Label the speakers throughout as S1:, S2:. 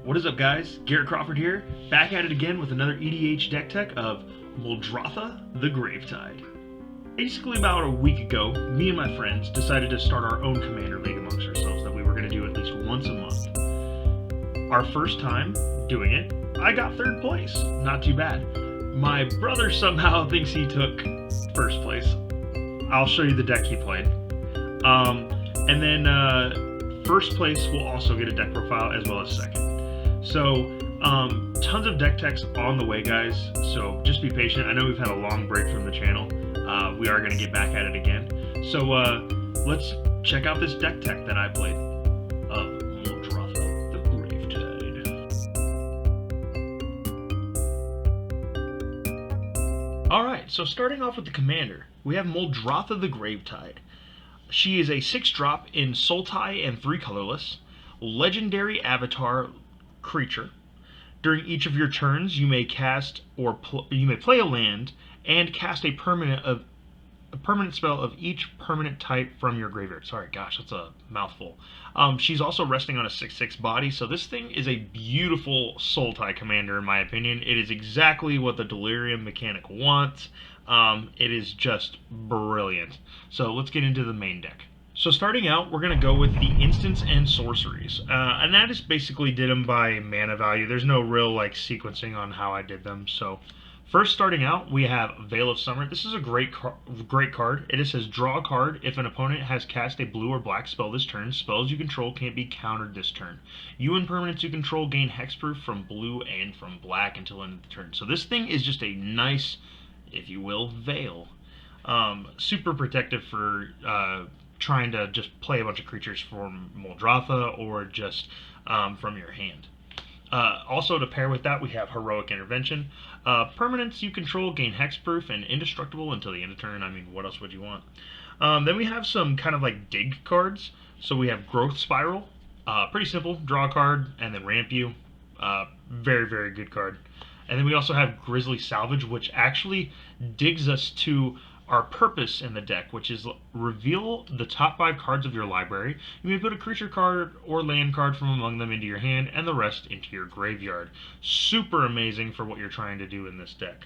S1: What is up, guys? Garrett Crawford here, back at it again with another EDH deck tech of Muldrotha the Gravetide. Basically about a week ago, me and my friends decided to start our own Commander League amongst ourselves that we were going to do at least once a month. Our first time doing it, I got third place. Not too bad. My brother somehow thinks he took first place. I'll show you the deck he played. And then first place will also get a deck profile as well as second. So, tons of deck techs on the way, guys, so just be patient. I know we've had a long break from the channel. We are going to get back at it again. So, let's check out this deck tech that I played of Muldrotha the Gravetide. Alright, so starting off with the commander, we have Muldrotha the Gravetide. She is a 6-drop in Sultai and 3 colorless, legendary avatar creature. During each of your turns, you may cast or you may play a land and cast a permanent spell of each permanent type from your graveyard. Sorry, gosh, that's a mouthful. She's also resting on a 6/6 body, so this thing is a beautiful Sultai commander in my opinion. It is exactly what the Delirium mechanic wants. It is just brilliant. So let's get into the main deck. So starting out, we're going to go with the instants and sorceries. And that just basically did them by mana value. There's no real sequencing on how I did them. So first starting out, we have Veil of Summer. This is a great card. It says draw a card. If an opponent has cast a blue or black spell this turn, spells you control can't be countered this turn. You and permanents you control gain hexproof from blue and from black until end of the turn. So this thing is just a nice, if you will, veil. Super protective for trying to just play a bunch of creatures from Muldrotha or just from your hand. Also to pair with that, we have Heroic Intervention. Permanents you control gain hexproof and indestructible until the end of turn. I mean, what else would you want? Then we have some kind of dig cards. So we have Growth Spiral. Pretty simple. Draw a card and then ramp you. Very, very good card. And then we also have Grisly Salvage, which actually digs us to our purpose in the deck, which is reveal the top 5 cards of your library. You may put a creature card or land card from among them into your hand and the rest into your graveyard. Super amazing for what you're trying to do in this deck.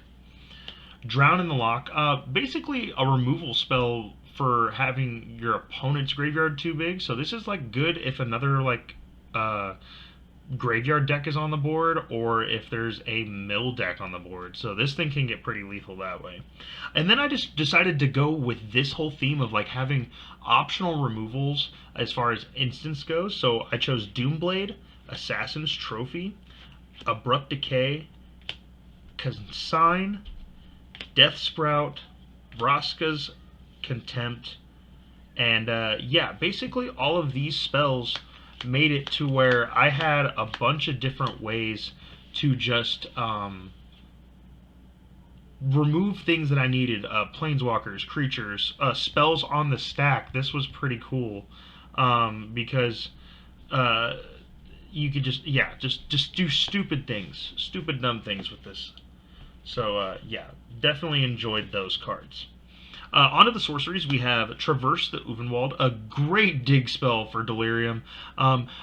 S1: Drown in the Lock, basically a removal spell for having your opponent's graveyard too big. So this is good if another graveyard deck is on the board or if there's a mill deck on the board. So this thing can get pretty lethal that way. And then I just decided to go with this whole theme of having optional removals as far as instants goes. So I chose Doomblade, Assassin's Trophy, Abrupt Decay, Consign, Death Sprout, Vraska's Contempt, and yeah, basically all of these spells made it to where I had a bunch of different ways to just remove things that I needed. Planeswalkers, creatures, spells on the stack. This was pretty cool because you could just do stupid things, stupid dumb things with this. So yeah, definitely enjoyed those cards. Onto the sorceries, we have Traverse the Uvenwald, a great dig spell for Delirium.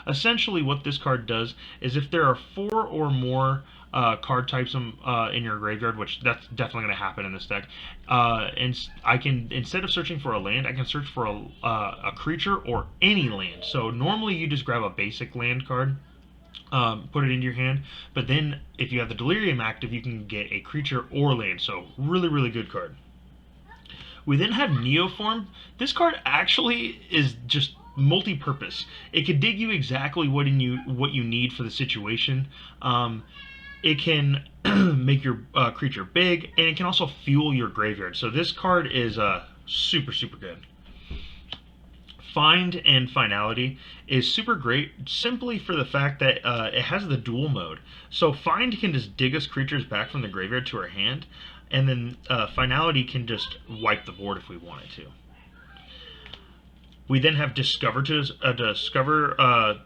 S1: Essentially what this card does is if there are 4 or more card types in your graveyard, which that's definitely going to happen in this deck, and I can, instead of searching for a land, I can search for a creature or any land. So normally you just grab a basic land card, put it into your hand, but then if you have the Delirium active, you can get a creature or land. So really, really good card. We then have Neoform. This card actually is just multi-purpose. It can dig you exactly what you need for the situation. It can make your creature big, and it can also fuel your graveyard. So this card is super, super good. Find and Finality is super great simply for the fact that it has the dual mode. So Find can just dig us creatures back from the graveyard to our hand, and then Finality can just wipe the board if we wanted to. We then have Discover to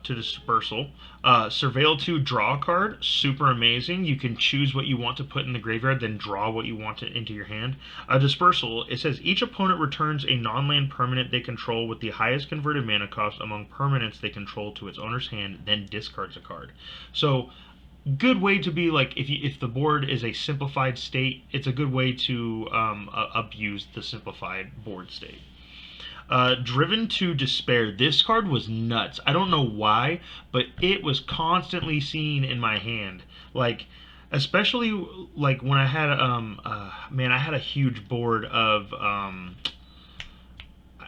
S1: Dispersal. Surveil to draw a card, super amazing. You can choose what you want to put in the graveyard, then draw what you want into your hand. Dispersal, it says each opponent returns a non-land permanent they control with the highest converted mana cost among permanents they control to its owner's hand, then discards a card. So, good way to be like, if the board is a simplified state, it's a good way to abuse the simplified board state. Driven to Despair. This card was nuts. I don't know why, but it was constantly seen in my hand. Like, especially like when I had man, I had a huge board of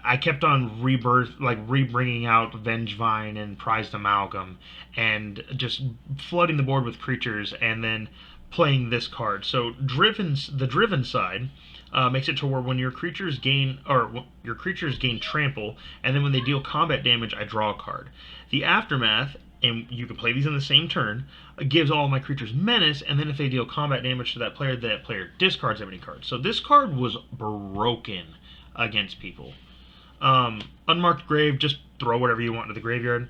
S1: I kept on rebringing out Vengevine and Prized Amalgam, and just flooding the board with creatures, and then playing this card. So the driven side makes it to where when your creatures gain trample, and then when they deal combat damage, I draw a card. The aftermath, and you can play these in the same turn, gives all of my creatures menace, and then if they deal combat damage to that player discards that many cards. So this card was broken against people. Unmarked Grave, just throw whatever you want into the graveyard.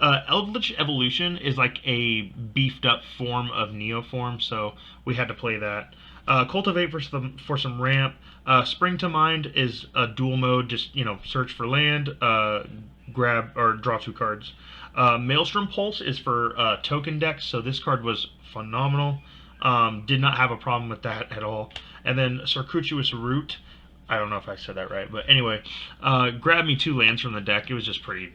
S1: Eldritch Evolution is like a beefed up form of Neoform, so we had to play that. Cultivate for some ramp. Spring to Mind is a dual mode, just search for land, grab or draw 2 cards. Maelstrom Pulse is for token decks, so this card was phenomenal. Did not have a problem with that at all. And then Circuitous Root. I don't know if I said that right, but anyway, grab me 2 lands from the deck. It was just pretty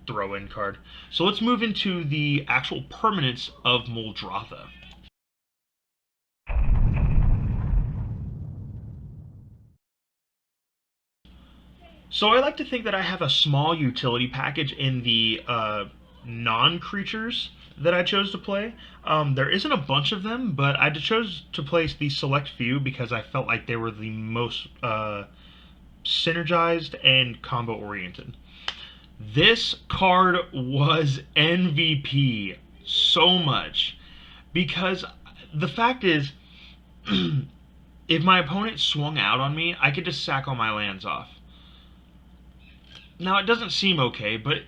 S1: throw-in card. So let's move into the actual permanents of Muldrotha. So I like to think that I have a small utility package in the non-creatures that I chose to play. There isn't a bunch of them, but I chose to place the select few because I felt like they were the most synergized and combo-oriented. This card was MVP so much because the fact is, if my opponent swung out on me, I could just sack all my lands off. Now, it doesn't seem okay, but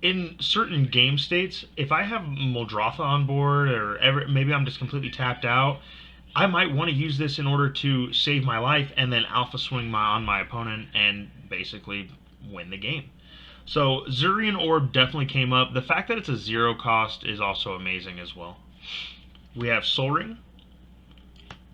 S1: in certain game states, if I have Muldrotha on board, or maybe I'm just completely tapped out, I might want to use this in order to save my life and then alpha swing on my opponent and basically win the game. So Zurian Orb definitely came up. The fact that it's a 0 cost is also amazing as well. We have Sol Ring.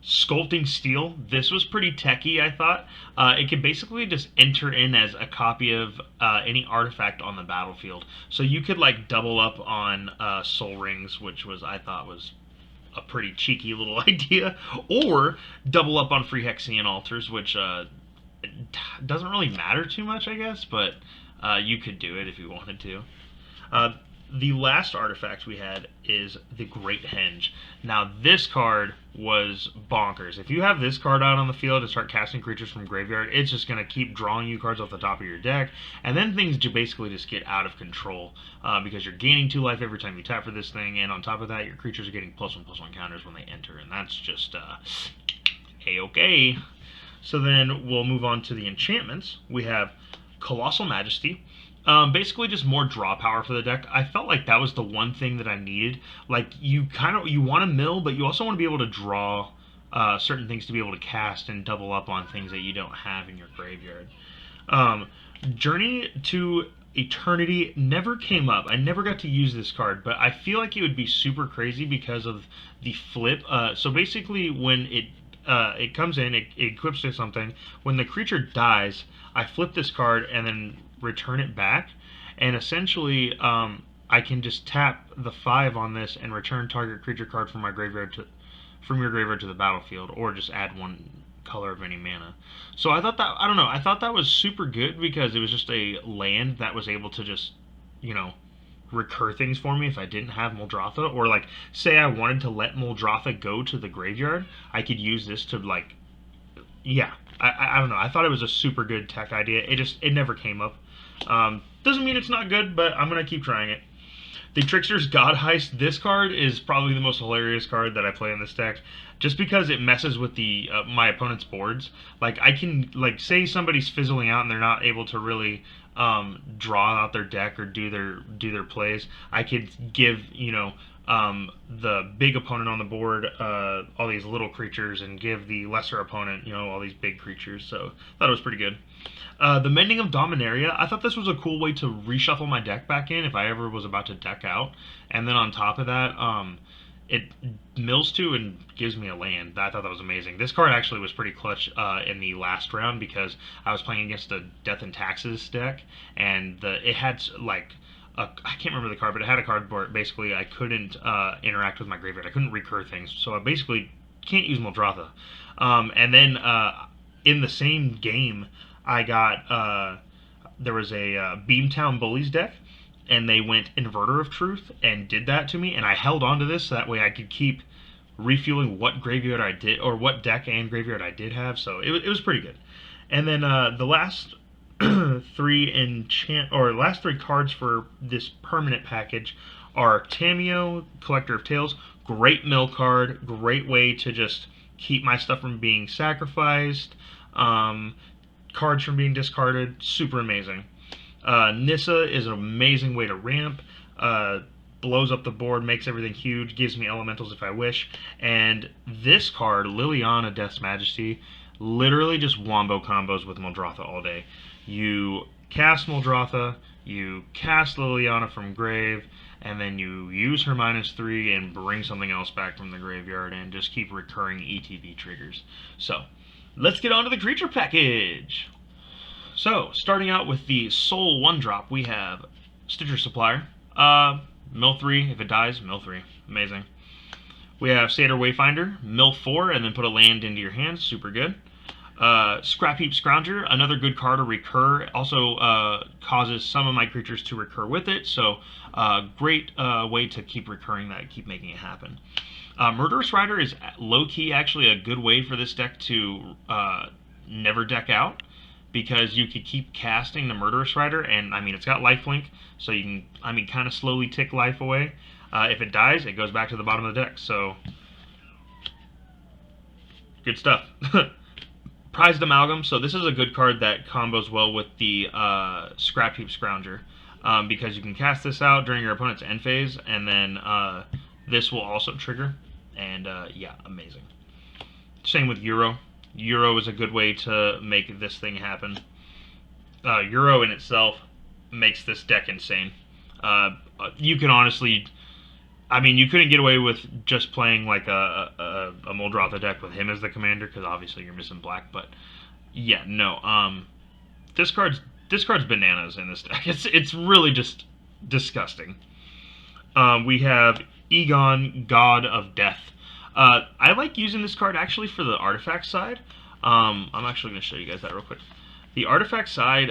S1: Sculpting Steel. This was pretty techy, I thought. It could basically just enter in as a copy of any artifact on the battlefield. So you could like double up on Sol Rings, which I thought was a pretty cheeky little idea, or double up on Free Hexian Altars, which doesn't really matter too much, I guess, but you could do it if you wanted to. The last artifact we had is the Great Henge. Now, this card was bonkers. If you have this card out on the field and start casting creatures from graveyard, it's just going to keep drawing you cards off the top of your deck, and then things basically just get out of control because you're gaining 2 life every time you tap for this thing, and on top of that, your creatures are getting +1/+1 counters when they enter, and that's just A-okay. So then we'll move on to the enchantments. We have Colossal Majesty. Basically just more draw power for the deck. I felt like that was the one thing that I needed. Like, you want to mill, but you also want to be able to draw certain things to be able to cast and double up on things that you don't have in your graveyard. Journey to Eternity never came up. I never got to use this card, but I feel like it would be super crazy because of the flip. So basically when it comes in, it equips to something. When the creature dies, I flip this card and then return it back, and essentially I can just tap the 5 on this and return target creature card from your graveyard to the battlefield, or just add 1 color of any mana. So I thought that was super good because it was just a land that was able to just recur things for me if I didn't have Muldrotha, or like say I wanted to let Muldrotha go to the graveyard, I could use this to I don't know. I thought it was a super good tech idea. It never came up. Doesn't mean it's not good, but I'm going to keep trying it. The Trickster's God Heist. This card is probably the most hilarious card that I play in this deck, just because it messes with my opponent's boards. Like, I can, say somebody's fizzling out and they're not able to really draw out their deck or do their plays, I could give, the big opponent on the board all these little creatures and give the lesser opponent, all these big creatures. So I thought it was pretty good. The Mending of Dominaria, I thought this was a cool way to reshuffle my deck back in if I ever was about to deck out. And then on top of that, it mills 2 and gives me a land. I thought that was amazing. This card actually was pretty clutch in the last round because I was playing against a Death and Taxes deck, and it had like I can't remember the card, but it had a card where basically I couldn't interact with my graveyard. I couldn't recur things, so I basically can't use Muldrotha. And then in the same game, I got there was a Beamtown Bullies deck, and they went Inverter of Truth and did that to me, and I held on to this so that way I could keep refueling what graveyard I did, or what deck and graveyard I did have, so it was pretty good. And then the last last three cards for this permanent package are Tamiyo, Collector of Tales. Great mill card, great way to just keep my stuff from being sacrificed, cards from being discarded, super amazing. Nissa is an amazing way to ramp, blows up the board, makes everything huge, gives me elementals if I wish, and this card, Liliana Death's Majesty, literally just wombo combos with Muldrotha all day. You cast Muldrotha, you cast Liliana from grave, and then you use her -3 and bring something else back from the graveyard and just keep recurring ETB triggers. So, let's get on to the creature package! So, starting out with the Soul 1-drop, we have Stitcher Supplier. Mill 3, if it dies, mill 3. Amazing. We have Satyr Wayfiner, mill 4, and then put a land into your hand. Super good. Scrapheap Scrounger, another good card to recur. Also causes some of my creatures to recur with it, so great way to keep recurring that, keep making it happen. Murderous Rider is low-key actually a good way for this deck to never deck out, because you could keep casting the Murderous Rider, and I mean, it's got lifelink, so you can, I mean, kind of slowly tick life away. If it dies, it goes back to the bottom of the deck, so good stuff. Prized Amalgam, so this is a good card that combos well with the Scrapheap Scrounger, because you can cast this out during your opponent's end phase, and then this will also trigger, and yeah, amazing. Same with Euro. Euro is a good way to make this thing happen. Euro in itself makes this deck insane. You can honestly, I mean, you couldn't get away with just playing like a Muldrotha deck with him as the commander, because obviously you're missing black. But yeah, no. This card's bananas in this deck. It's really just disgusting. We have Egon, God of Death. I like using this card actually for the artifact side. I'm actually going to show you guys that real quick. The artifact side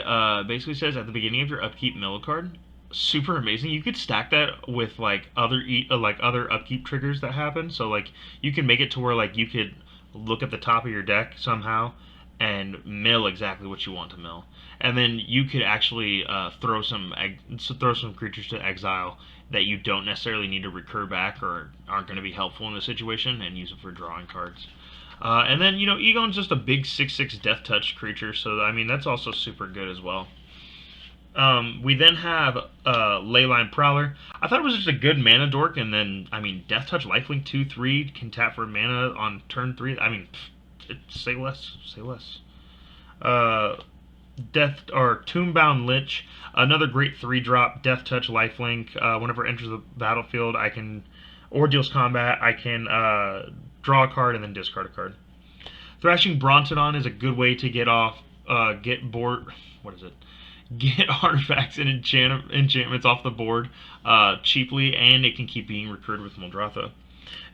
S1: basically says at the beginning of your upkeep mill card. Super amazing. You could stack that with like other upkeep triggers that happen. So like you can make it to where like you could look at the top of your deck somehow and mill exactly what you want to mill, and then you could actually throw some creatures to exile that you don't necessarily need to recur back or aren't going to be helpful in the situation, and use it for drawing cards. And then, you know, Egon's just a big 6/6 Death Touch creature, so I mean that's also super good as well. We then have Leyline Prowler. I thought it was just a good mana dork, and then, I mean, Death Touch, Lifelink 2/3, can tap for mana on turn 3. I mean, say less, say less. Tomebound Lich, another great 3-drop, Death Touch, Lifelink. Whenever it enters the battlefield, or deals combat, I can draw a card and then discard a card. Thrashing Brontodon is a good way to get artifacts and enchantments off the board cheaply, and it can keep being recurred with Muldrotha.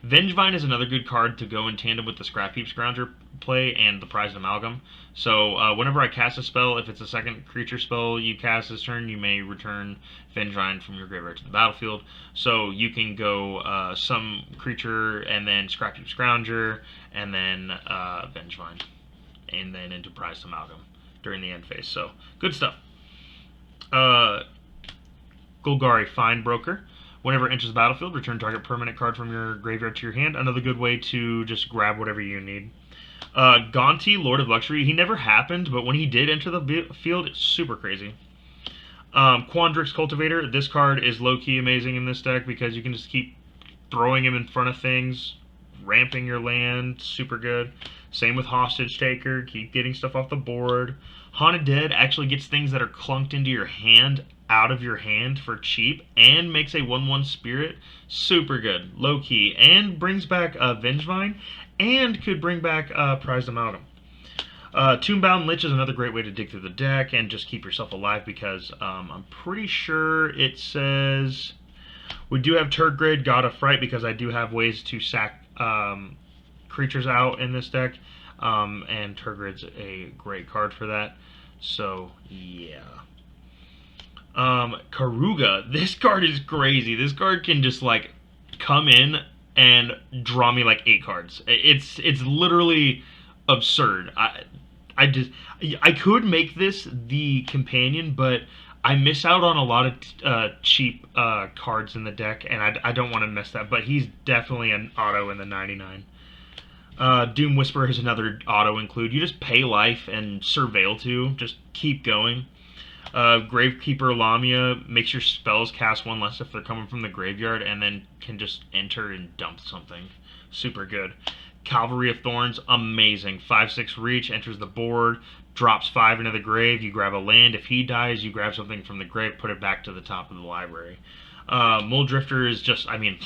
S1: Vengevine is another good card to go in tandem with the Scrapheap Scrounger play and the Prized Amalgam. So whenever I cast a spell, if it's a second creature spell you cast this turn, you may return Vengevine from your graveyard to the battlefield. So you can go some creature and then Scrapheap Scrounger and then Vengevine, and then into Prized Amalgam during the end phase. So good stuff. Golgari Findbroker. Whenever it enters the battlefield, return target permanent card from your graveyard to your hand. Another good way to just grab whatever you need. Gonti, Lord of Luxury. He never happened, but when he did enter the field, it's super crazy. Quandrix Cultivator. This card is low-key amazing in this deck because you can just keep throwing him in front of things, ramping your land, super good. Same with Hostage Taker, keep getting stuff off the board. Haunted Dead actually gets things that are clunked into your hand out of your hand for cheap and makes a 1/1 spirit. Super good, low-key, and brings back Vengevine and could bring back Prized Amalgam. Tomebound Lich is another great way to dig through the deck and just keep yourself alive because I'm pretty sure it says we do have Tergrid, God of Fright, because I do have ways to sack creatures out in this deck, and Tergrid's a great card for that. So yeah. Keruga, this card is crazy. This card can just like come in and draw me like 8 cards. It's literally absurd. I could make this the companion, but I miss out on a lot of cheap cards in the deck, and I don't want to miss that. But he's definitely an auto in the 99. Doom Whisperer is another auto include. You just pay life and Surveil to just keep going. Gravekeeper Lamia makes your spells cast 1 less if they're coming from the graveyard, and then can just enter and dump something. Super good. Cavalier of Thrones, amazing. 5/6 reach, enters the board, drops 5 into the grave. You grab a land. If he dies, you grab something from the grave, put it back to the top of the library. Mulldrfiter is just, I mean,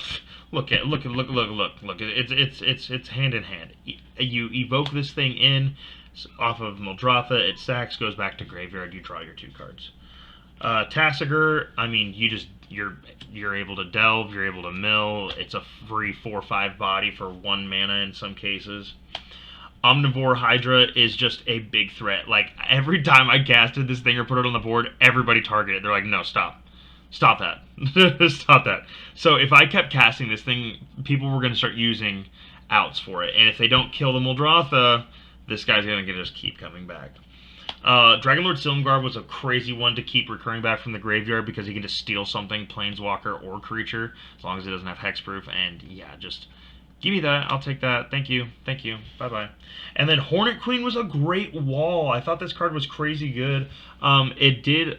S1: look. It's hand in hand. You evoke this thing in off of Muldrotha, it sacks, goes back to graveyard. You draw your 2 cards. Tasigur, I mean, you're able to delve, you're able to mill. It's a free 4/5 body for 1 mana in some cases. Omnivore Hydra is just a big threat. Like, every time I casted this thing or put it on the board, everybody targeted. They're like, no, stop. Stop that. Stop that. So if I kept casting this thing, people were going to start using outs for it. And if they don't kill the Muldrotha, this guy's going to just keep coming back. Dragonlord Silumgar was a crazy one to keep recurring back from the graveyard because he can just steal something, planeswalker or creature, as long as it doesn't have hexproof. And yeah, just give me that. I'll take that. Thank you. Thank you. Bye-bye. And then Hornet Queen was a great wall. I thought this card was crazy good. It did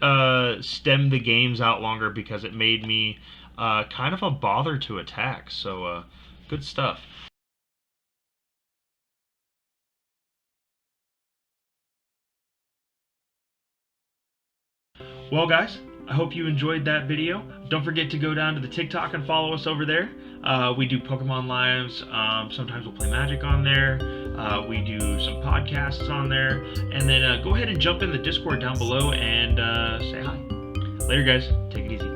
S1: stem the games out longer because it made me kind of a bother to attack. So good stuff. Well, guys, I hope you enjoyed that video. Don't forget to go down to the TikTok and follow us over there. We do Pokemon Lives. Sometimes we'll play Magic on there. We do some podcasts on there. And then go ahead and jump in the Discord down below and say hi. Later, guys. Take it easy.